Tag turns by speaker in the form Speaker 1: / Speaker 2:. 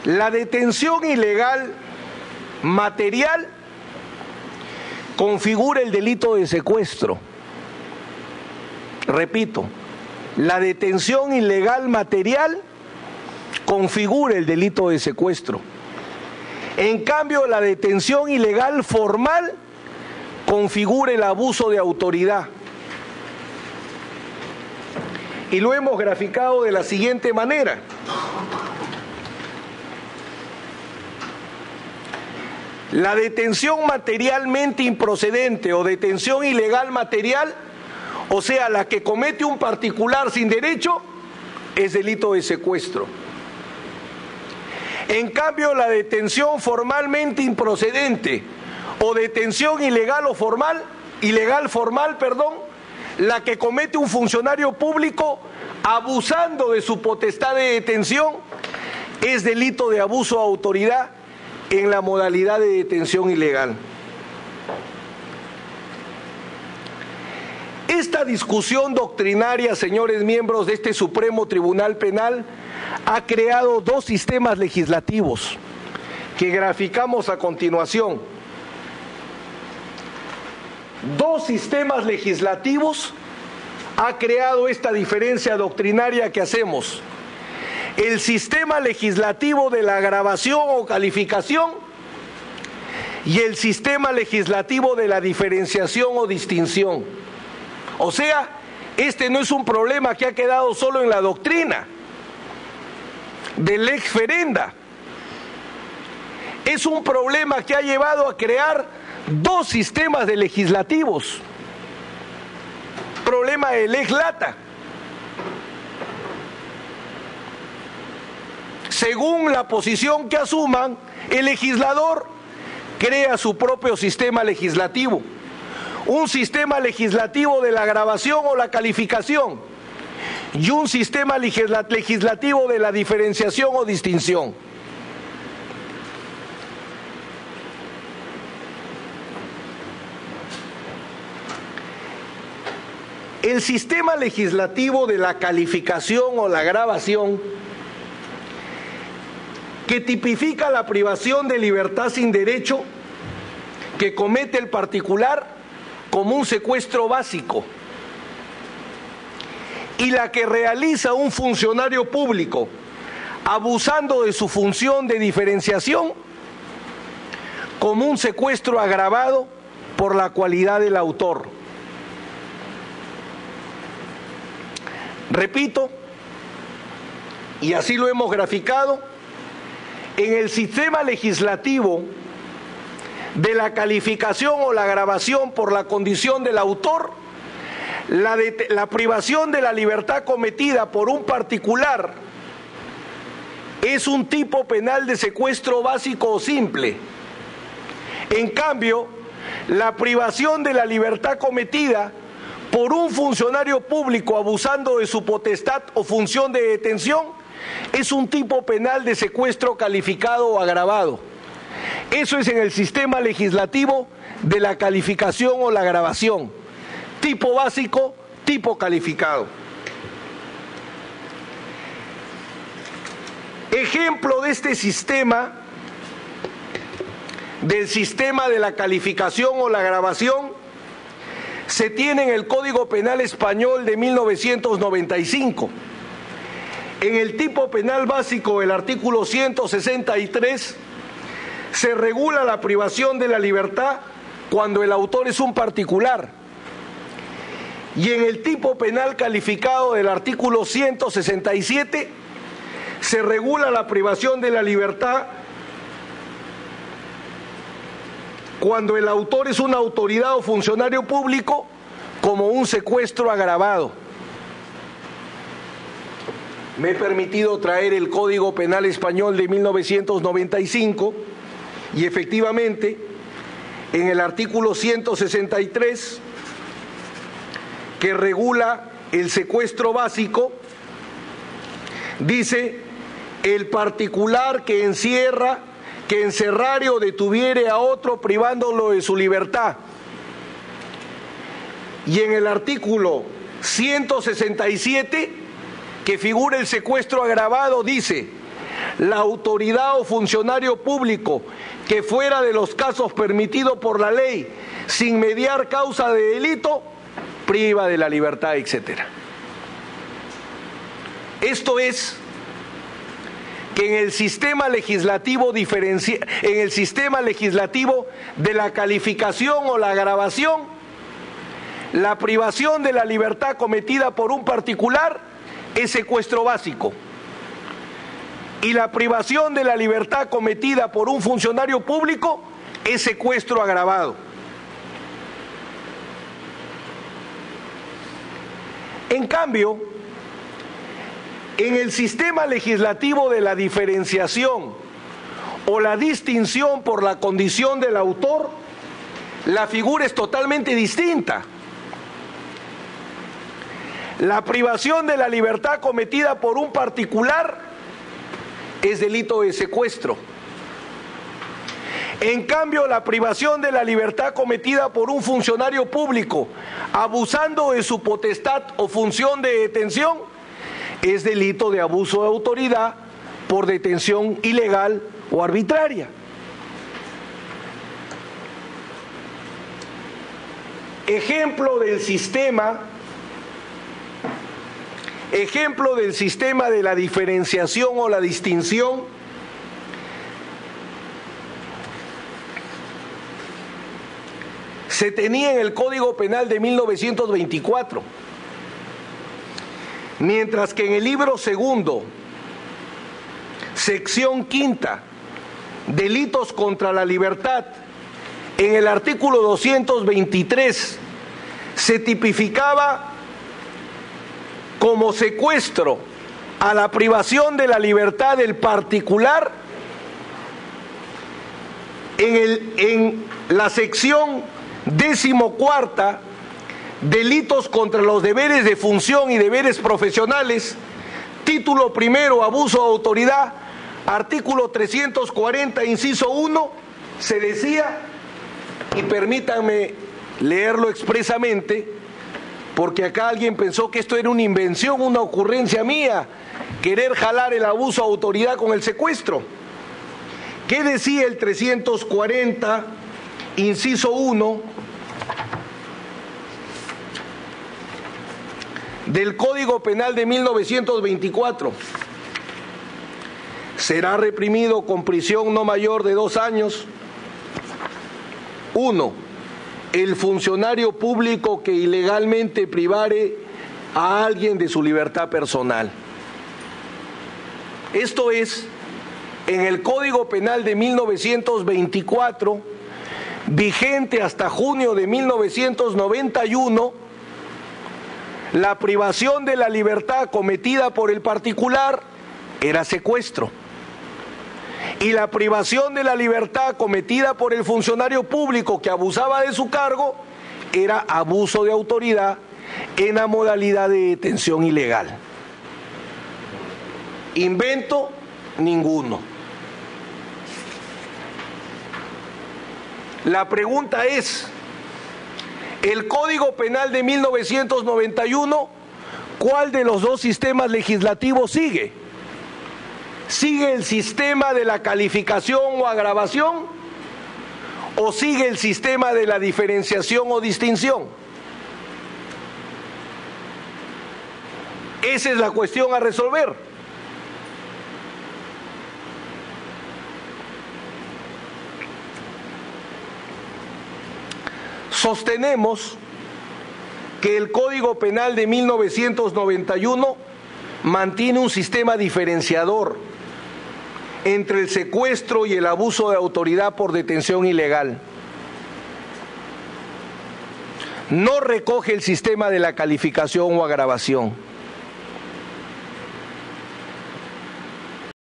Speaker 1: La detención ilegal material configura el delito de secuestro. Repito, la detención ilegal material configura el delito de secuestro. En cambio, la detención ilegal formal configura el abuso de autoridad. Y lo hemos graficado de la siguiente manera. La detención materialmente improcedente o detención ilegal material, o sea, la que comete un particular sin derecho, es delito de secuestro. En cambio, la detención formalmente improcedente o detención ilegal o formal, la que comete un funcionario público abusando de su potestad de detención, es delito de abuso de autoridad en la modalidad de detención ilegal. Esta discusión doctrinaria, señores miembros de este Supremo Tribunal Penal, ha creado dos sistemas legislativos que graficamos a continuación. Dos sistemas legislativos ha creado esta diferencia doctrinaria que hacemos. El sistema legislativo de la agravación o calificación y el sistema legislativo de la diferenciación o distinción. O sea, este no es un problema que ha quedado solo en la doctrina del lex ferenda. Es un problema que ha llevado a crear dos sistemas de legislativos. Problema de lex lata. Según la posición que asuman, el legislador crea su propio sistema legislativo. Un sistema legislativo de la agravación o la calificación y un sistema legislativo de la diferenciación o distinción. El sistema legislativo de la calificación o la agravación, que tipifica la privación de libertad sin derecho que comete el particular como un secuestro básico, y la que realiza un funcionario público abusando de su función de diferenciación como un secuestro agravado por la cualidad del autor. Repito, y así lo hemos graficado, en el sistema legislativo de la calificación o la agravación por la condición del autor, la privación de la libertad cometida por un particular es un tipo penal de secuestro básico o simple. En cambio, la privación de la libertad cometida por un funcionario público abusando de su potestad o función de detención es un tipo penal de secuestro calificado o agravado. Eso es en el sistema legislativo de la calificación o la agravación. Tipo básico, tipo calificado. Ejemplo de este sistema, del sistema de la calificación o la agravación, se tiene en el Código Penal Español de 1995. En el tipo penal básico, el artículo 163, se regula la privación de la libertad cuando el autor es un particular. Y en el tipo penal calificado del artículo 167, se regula la privación de la libertad cuando el autor es una autoridad o funcionario público como un secuestro agravado. Me he permitido traer el Código Penal Español de 1995 y efectivamente en el artículo 163, que regula el secuestro básico, dice: el particular que encierra, que encerrare o detuviere a otro privándolo de su libertad. Y en el artículo 167, que figura el secuestro agravado, dice: la autoridad o funcionario público que fuera de los casos permitidos por la ley sin mediar causa de delito, priva de la libertad, etc. Esto es que en el sistema legislativo de la calificación o la agravación, la privación de la libertad cometida por un particular es secuestro básico y la privación de la libertad cometida por un funcionario público es secuestro agravado. En cambio, en el sistema legislativo de la diferenciación o la distinción por la condición del autor, la figura es totalmente distinta. La privación de la libertad cometida por un particular es delito de secuestro. En cambio, la privación de la libertad cometida por un funcionario público, abusando de su potestad o función de detención, es delito de abuso de autoridad por detención ilegal o arbitraria. Ejemplo del sistema de la diferenciación o la distinción se tenía en el Código Penal de 1924, mientras que en el libro segundo, sección quinta, delitos contra la libertad, en el artículo 223 se tipificaba como secuestro a la privación de la libertad del particular. En la sección 14ª, delitos contra los deberes de función y deberes profesionales, título primero, abuso de autoridad, artículo 340, inciso 1, se decía, y permítanme leerlo expresamente, porque acá alguien pensó que esto era una invención, una ocurrencia mía, querer jalar el abuso de autoridad con el secuestro. ¿Qué decía el 340, inciso 1 del Código Penal de 1924? Será reprimido con prisión no mayor de 2 años. 1. El funcionario público que ilegalmente privare a alguien de su libertad personal. Esto es, en el Código Penal de 1924, vigente hasta junio de 1991, la privación de la libertad cometida por el particular era secuestro. Y la privación de la libertad cometida por el funcionario público que abusaba de su cargo era abuso de autoridad en la modalidad de detención ilegal. Invento ninguno. La pregunta es, el Código Penal de 1991, ¿cuál de los dos sistemas legislativos sigue? ¿Sigue el sistema de la calificación o agravación? ¿O sigue el sistema de la diferenciación o distinción? Esa es la cuestión a resolver. Sostenemos que el Código Penal de 1991 mantiene un sistema diferenciador entre el secuestro y el abuso de autoridad por detención ilegal. No recoge el sistema de la calificación o agravación.